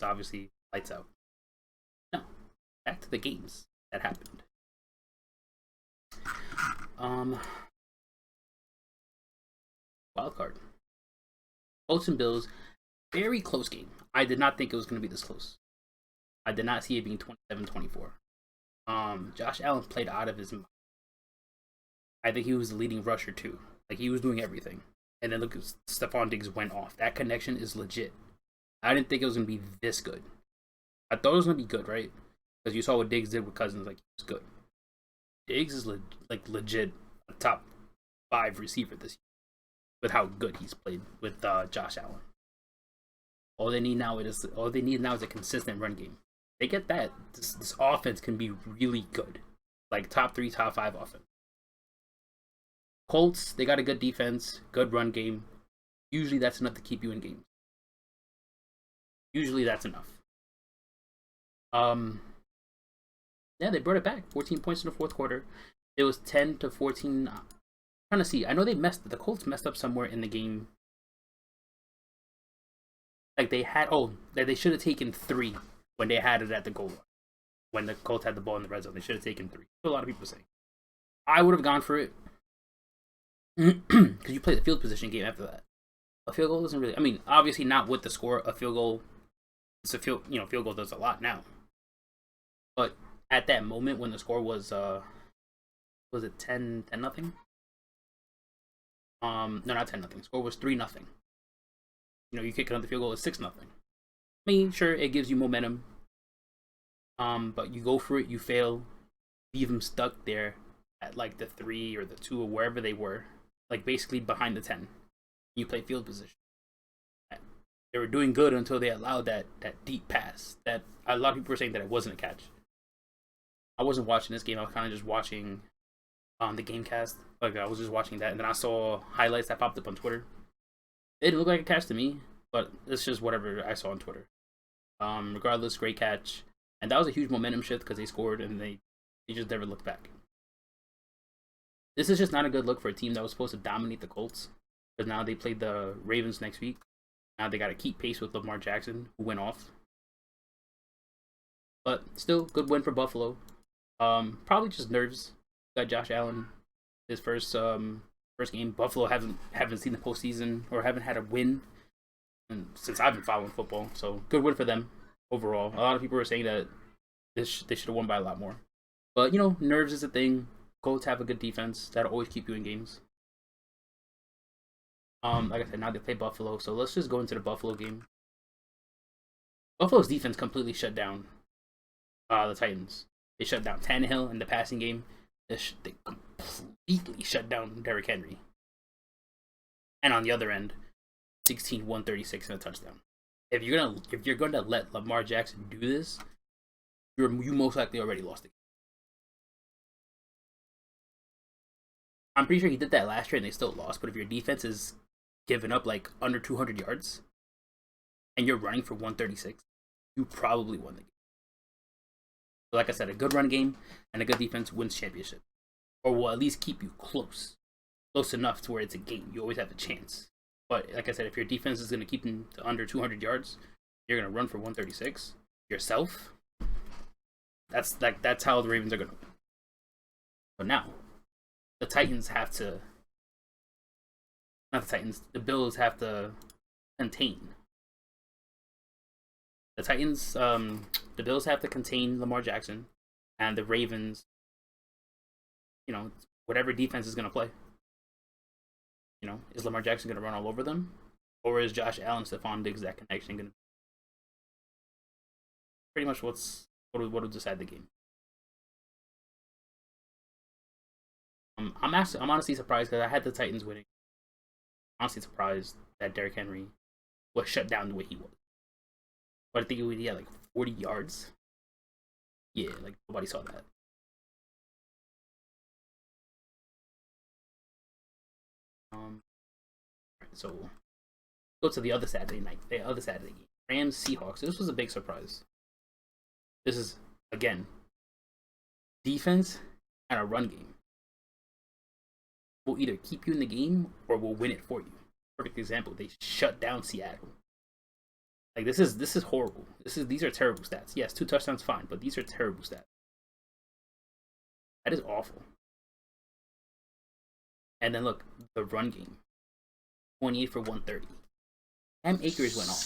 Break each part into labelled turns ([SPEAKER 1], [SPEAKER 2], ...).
[SPEAKER 1] It's obviously lights out. No, back to the games that happened. Um, Wild card. Colts and Bills, very close game. I did not think it was going to be this close. I did not see it being 27-24. Josh Allen played out of his mind. I think he was the leading rusher too. Like he was doing everything. And then look, Stephon Diggs went off. That connection is legit. I didn't think it was gonna be this good. I thought it was gonna be good, right? Because you saw what Diggs did with Cousins. Like he was good. Diggs is legit a top 5 receiver this year with how good he's played with Josh Allen. All they need now is a consistent run game. They get that. This offense can be really good, like top 3, top 5 offense. Colts, they got a good defense, good run game. Usually that's enough to keep you in games. Usually that's enough. Yeah, they brought it back. 14 points in the fourth quarter. It was 10-14. I'm trying to see. I know the Colts messed up somewhere in the game. Like they should have taken 3 when they had it at the goal line. When the Colts had the ball in the red zone, they should have taken 3. A lot of people saying. I would have gone for it. Because you play the field position game after that. A field goal doesn't really. I mean, obviously not with the score. A field goal. It's a field goal does a lot now. But at that moment when the score was it 10 nothing? No, not 10 nothing. Score was 3 nothing. You kick another field goal, it's 6 nothing. I mean, sure, it gives you momentum. But you go for it, you fail, leave them stuck there at like the 3 or the 2 or wherever they were, like basically behind the 10. You play field position. They were doing good until they allowed that deep pass. That a lot of people were saying that it wasn't a catch. I wasn't watching this game. I was kind of just watching the game cast. Like I was just watching that, and then I saw highlights that popped up on Twitter. It didn't look like a catch to me, but it's just whatever I saw on Twitter. Regardless, great catch, and that was a huge momentum shift because they scored and they just never looked back. This is just not a good look for a team that was supposed to dominate the Colts, because now they played the Ravens next week. Now they got to keep pace with Lamar Jackson, who went off. But still, good win for Buffalo. Probably just nerves. Got Josh Allen, his first game. Buffalo haven't seen the postseason or haven't had a win since I've been following football. So good win for them overall. A lot of people are saying that they should have won by a lot more. But nerves is a thing. Colts have a good defense that'll always keep you in games. Like I said, now they play Buffalo, so let's just go into the Buffalo game. Buffalo's defense completely shut down the Titans. They shut down Tannehill in the passing game. They completely shut down Derrick Henry. And on the other end, 16-136 and a touchdown. If you're gonna let Lamar Jackson do this, you most likely already lost the game. I'm pretty sure he did that last year and they still lost. But if your defense is giving up like under 200 yards and you're running for 136, you probably won the game. So like I said, a good run game and a good defense wins championship, or will at least keep you close enough to where it's a game. You always have a chance. But like I said, if your defense is going to keep them to under 200 yards, you're going to run for 136 yourself. That's how the Ravens are going to win. But now, the Titans have to. Not the Titans. The Bills have to contain. The Bills have to contain Lamar Jackson, and the Ravens, whatever defense is going to play. Is Lamar Jackson going to run all over them, or is Josh Allen, Stephon Diggs, that connection going to? Pretty much what will decide the game. I'm honestly surprised because I had the Titans winning. Honestly surprised that Derrick Henry was shut down the way he was. But I think he had like 40 yards. Yeah, like nobody saw that. So go to the other Saturday game. Rams Seahawks. This was a big surprise. This is again defense and a run game will either keep you in the game or will win it for you. Perfect example. They shut down Seattle. Like this is horrible. These are terrible stats. Yes, 2 touchdowns, fine, but these are terrible stats. That is awful. And then look, the run game, 28 for 130. Cam Akers went off,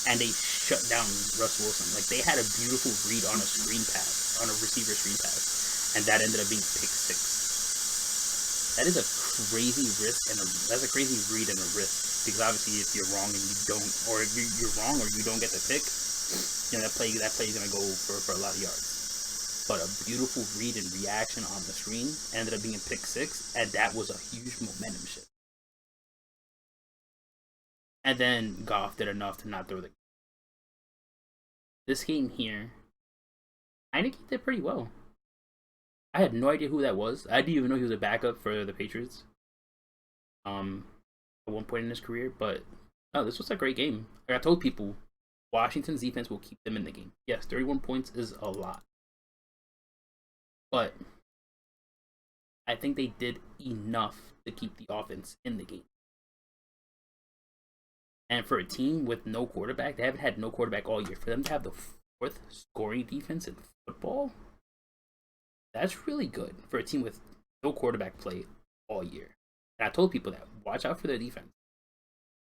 [SPEAKER 1] and they shut down Russ Wilson. Like they had a beautiful read on a screen pass, on a receiver screen pass, and that ended up being pick six. That is a crazy risk, and that's a crazy read and a risk. Because obviously, if you're wrong and you don't, or you're wrong or you don't get the pick, you know that play is gonna go for a lot of yards. But a beautiful read and reaction on the screen ended up being pick six, and that was a huge momentum shift. And then Goff did enough to not throw the. This game here, Heineke did pretty well. I had no idea who that was. I didn't even know he was a backup for the Patriots. At one point in his career, but no, this was a great game. Like I told people, Washington's defense will keep them in the game. Yes, 31 points is a lot, but I think they did enough to keep the offense in the game. And for a team with no quarterback, they haven't had no quarterback all year. For them to have the fourth scoring defense in football, that's really good for a team with no quarterback play all year. And I told people that watch out for their defense.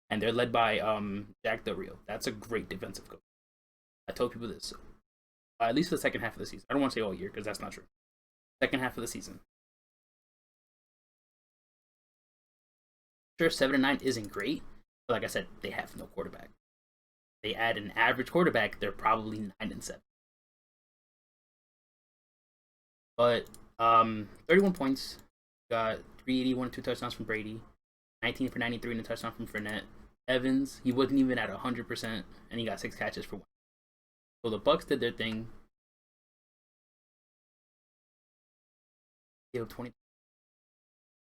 [SPEAKER 1] And they're led by Jack Del Rio. That's a great defensive coach. I told people this, at least for the second half of the season. I don't want to say all year because that's not true. Second half of the season. Sure, 7-9 isn't great, but like I said, they have no quarterback. They add an average quarterback, they're probably 9-7. But 31 points. Got 381, 2 touchdowns from Brady. 19 for 93 and a touchdown from Fournette. Evans, he wasn't even at 100%, and he got 6 catches for 1. So the Bucks did their thing. Gave 20.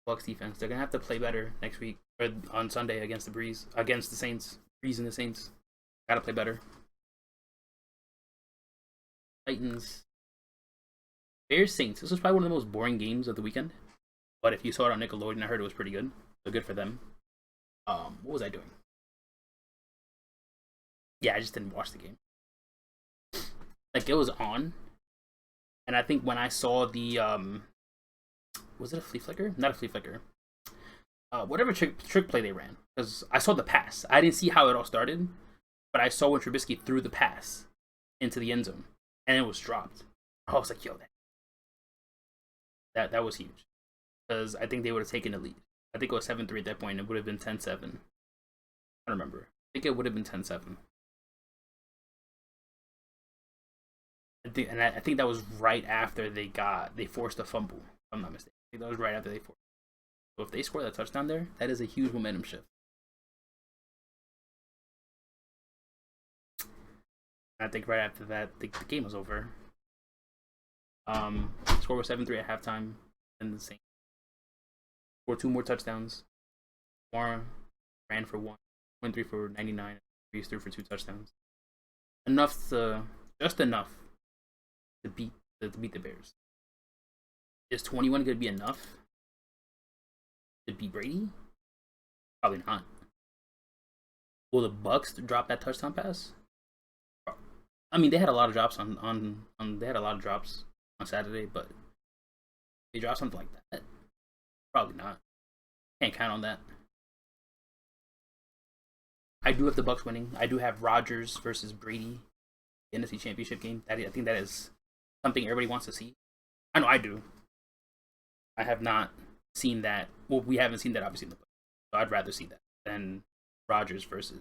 [SPEAKER 1] Bucks defense. They're gonna have to play better next week or on Sunday against the Saints. Breeze and the Saints. Gotta play better. Titans. Bears Saints. This was probably one of the most boring games of the weekend. But if you saw it on Nickelodeon, I heard it was pretty good. So good for them. What was I doing? Yeah, I just didn't watch the game. Like it was on, and I think when I saw the was it a flea flicker? Not a flea flicker. Whatever trick play they ran, because I saw the pass. I didn't see how it all started, but I saw when Trubisky threw the pass into the end zone, and it was dropped. I was like, yo, that was huge, because I think they would have taken the lead. I think it was 7-3 at that point. It would have been 10-7. I don't remember. I think it would have been 10-7. I think that was right after they forced a fumble. If I'm not mistaken. I think that was right after they forced. So if they score that touchdown there, that is a huge momentum shift. I think right after that, the game was over. Score was 7-3 at halftime, and the Saints scored 2 more touchdowns. Kamara ran for 1, 23 for 99, Breeze threw for 2 touchdowns. Just enough to beat the Bears. Is 21 going to be enough to beat Brady? Probably not. Will the Bucks drop that touchdown pass? I mean, they had a lot of drops they had a lot of drops on Saturday, but they dropped something like that. Probably not. Can't count on that. I do have the Bucks winning. I do have Rodgers versus Brady, the NFC Championship game. I think that is something everybody wants to see. I know I do. I have not seen that. Well, we haven't seen that obviously in the playoffs. So I'd rather see that than Rodgers versus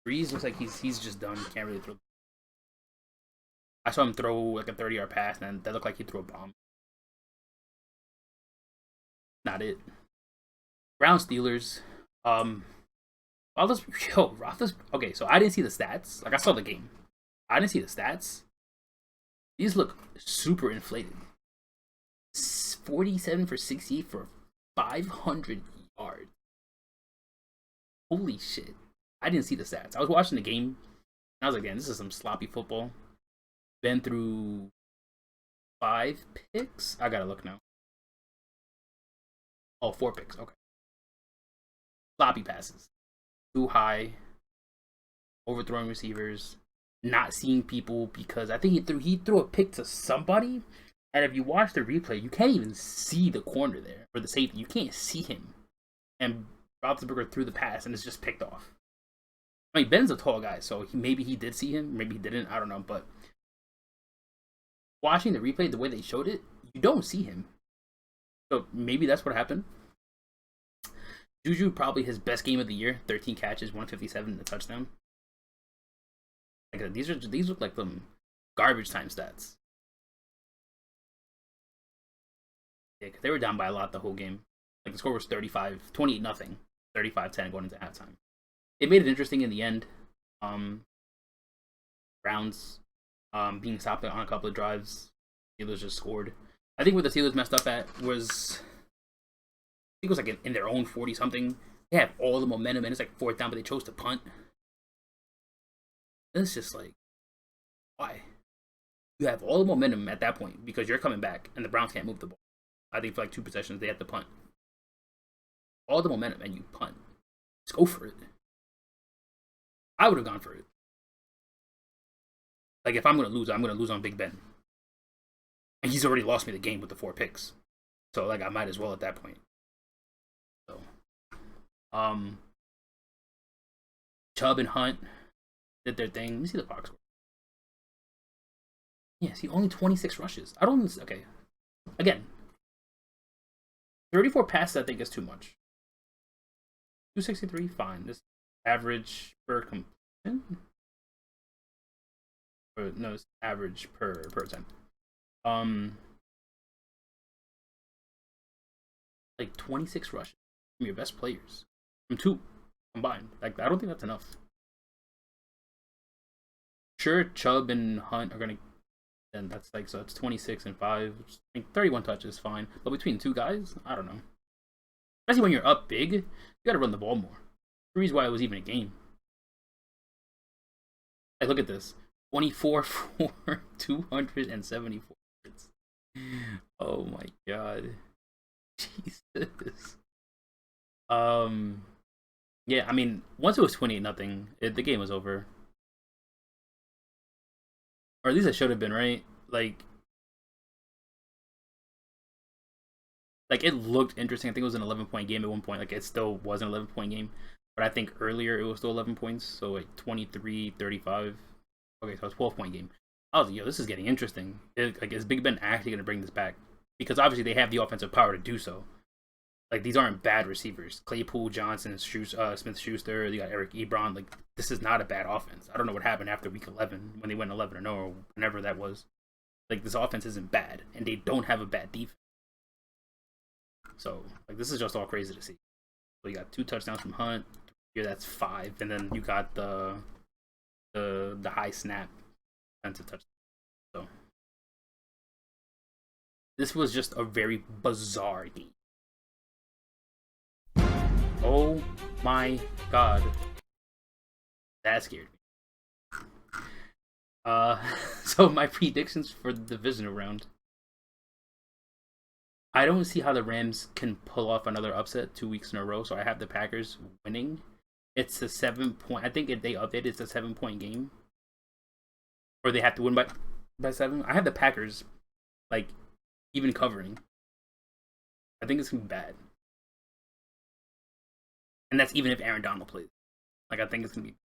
[SPEAKER 1] Breeze. Looks like he's just done. He can't really throw. I saw him throw like a 30-yard pass, and that looked like he threw a bomb. Not it. Browns Steelers. Okay, so I didn't see the stats. Like I saw the game. I didn't see the stats. These look super inflated. 47 for 68 for 500 yards. Holy shit. I didn't see the stats. I was watching the game, and I was like, damn, this is some sloppy football. Been through 5 picks. I gotta look now. Oh, 4 picks. Okay. sloppy passes, too high, overthrowing receivers, not seeing people because I think he threw a pick to somebody, and if you watch the replay, you can't even see the corner there or the safety. You can't see him, and Roethlisberger threw the pass and it's just picked off. I mean, Ben's a tall guy, so maybe he did see him, maybe he didn't. I don't know, but watching the replay, the way they showed it, you don't see him. So maybe that's what happened. Juju probably his best game of the year, 13 catches, 157, and a touchdown. Like these look like some garbage time stats. Yeah, because they were down by a lot the whole game. Like the score was 28-0, 35-10 going into halftime. It made it interesting in the end. Browns being stopped on a couple of drives. Steelers just scored. I think what the Steelers messed up at was, I think it was like in their own 40-something. They have all the momentum and it's like fourth down, but they chose to punt. And it's just like, why? You have all the momentum at that point because you're coming back and the Browns can't move the ball. I think for like 2 possessions they had to punt. All the momentum and you punt. Just go for it. I would have gone for it. Like if I'm gonna lose, I'm gonna lose on Big Ben. And he's already lost me the game with the 4 picks. So like I might as well at that point. So Chubb and Hunt did their thing. Let me see the box score. Yeah, see, only 26 rushes. I don't. Okay. Again, 34 passes I think is too much. 263, fine. This average per completion? Or, no, it's average per attempt. Like 26 rushes from your best players. From 2 combined. Like, I don't think that's enough. Sure, Chubb and Hunt are gonna, and that's like, so it's 26 and 5. I think 31 touches, fine. But between 2 guys, I don't know. Especially when you're up big, you gotta run the ball more. The reason why it was even a game. Hey, look at this. 24 for 274. Oh my god. Jesus. Yeah, I mean, once it was 28-0, the game was over. Or at least it should have been, right? Like it looked interesting. I think it was an 11-point game at one point. Like it still was an 11-point game. But I think earlier it was still 11 points. So like 23-35. Okay, so it's a 12-point game. I was like, yo, this is getting interesting. Is Big Ben actually going to bring this back? Because obviously they have the offensive power to do so. Like, these aren't bad receivers. Claypool, Johnson, Smith-Schuster, you got Eric Ebron. Like, this is not a bad offense. I don't know what happened after week 11 when they went 11-0 or whenever that was. Like, this offense isn't bad, and they don't have a bad defense. So, like, this is just all crazy to see. So, you got 2 touchdowns from Hunt. Here, that's 5. And then you got the high snap defensive touchdown. So, this was just a very bizarre game. Oh my god. That scared me. So my predictions for the divisional round. I don't see how the Rams can pull off another upset 2 weeks in a row, so I have the Packers winning. It's a 7-point. I think if they update, it's a 7-point game. Or they have to win by 7. I have the Packers, like, even covering. I think it's going to be bad. And that's even if Aaron Donald plays. Like, I think it's going to be...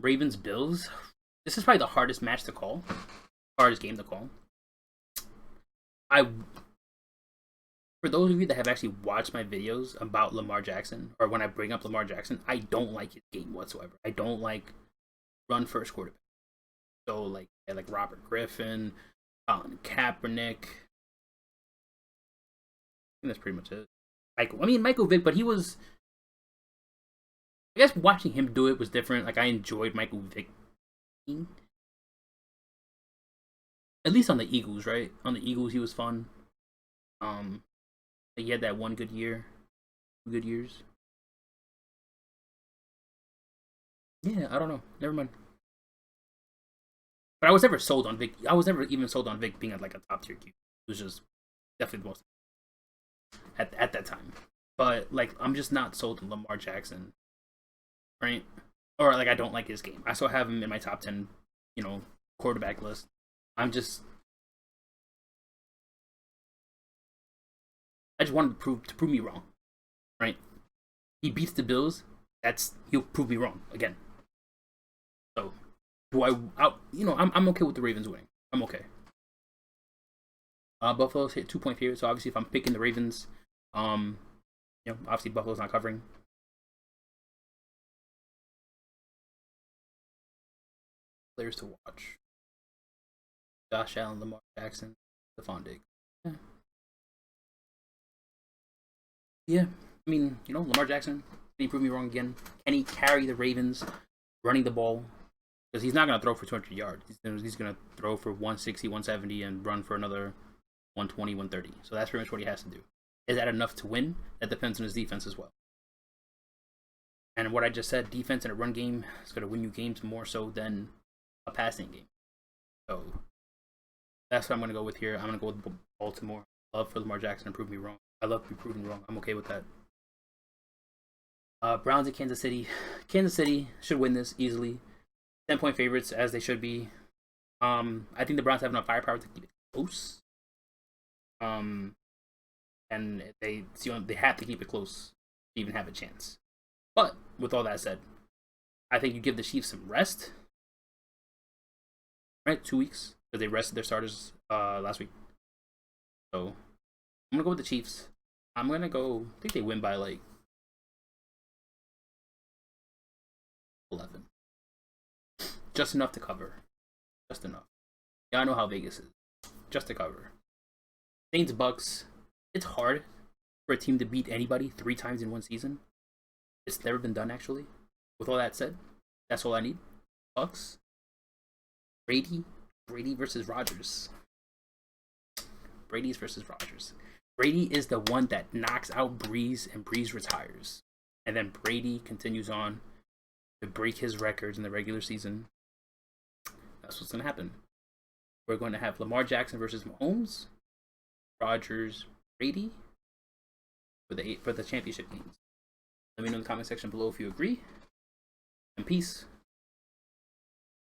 [SPEAKER 1] Ravens, Bills. This is probably the hardest match to call. Hardest game to call. For those of you that have actually watched my videos about Lamar Jackson, or when I bring up Lamar Jackson, I don't like his game whatsoever. I don't like run first quarterback. So, like Robert Griffin, Colin Kaepernick. I think that's pretty much it. Michael Vick, but he was... I guess watching him do it was different. Like, I enjoyed Michael Vick. At least on the Eagles, right? On the Eagles, he was fun. He had that one good year. 2 good years. Yeah, I don't know. Never mind. But I was never sold on Vic. I was never even sold on Vic being at like a top tier QB. It was just definitely the most at that time. But like, I'm just not sold on Lamar Jackson, right? Or like, I don't like his game. I still have him in my top 10, quarterback list. I'm just, I just wanted to prove me wrong, right? He beats the Bills. He'll prove me wrong again. So, I'm okay with the Ravens winning. I'm okay. Buffalo's hit 2-point favorites. So obviously, if I'm picking the Ravens, obviously Buffalo's not covering. Players to watch: Josh Allen, Lamar Jackson, Stephon Diggs. Yeah. I mean, Lamar Jackson. Can he prove me wrong again? Can he carry the Ravens running the ball? Because he's not going to throw for 200 yards. He's going to throw for 160, 170, and run for another 120, 130. So that's pretty much what he has to do. Is that enough to win? That depends on his defense as well. And what I just said, defense in a run game is going to win you games more so than a passing game. So that's what I'm going to go with here. I'm going to go with Baltimore. Love for Lamar Jackson to prove me wrong. I love to be proven wrong. I'm okay with that. Browns at Kansas City. Kansas City should win this easily. 10-point favorites, as they should be. I think the Browns have enough firepower to keep it close. And they have to keep it close to even have a chance. But with all that said, I think you give the Chiefs some rest. Right, 2 weeks, because they rested their starters last week. So I'm gonna go with the Chiefs. I think they win by like 11. Just enough to cover. Just enough. Yeah, I know how Vegas is. Just to cover. Saints Bucks. It's hard for a team to beat anybody 3 times in one season. It's never been done, actually. With all that said, that's all I need. Bucks. Brady versus Rodgers. Brady's versus Rodgers. Brady is the one that knocks out Breeze, and Breeze retires. And then Brady continues on to break his records in the regular season. That's what's going to happen. We're going to have Lamar Jackson versus Mahomes, Rodgers, Brady for the championship games. Let me know in the comment section below if you agree. And peace.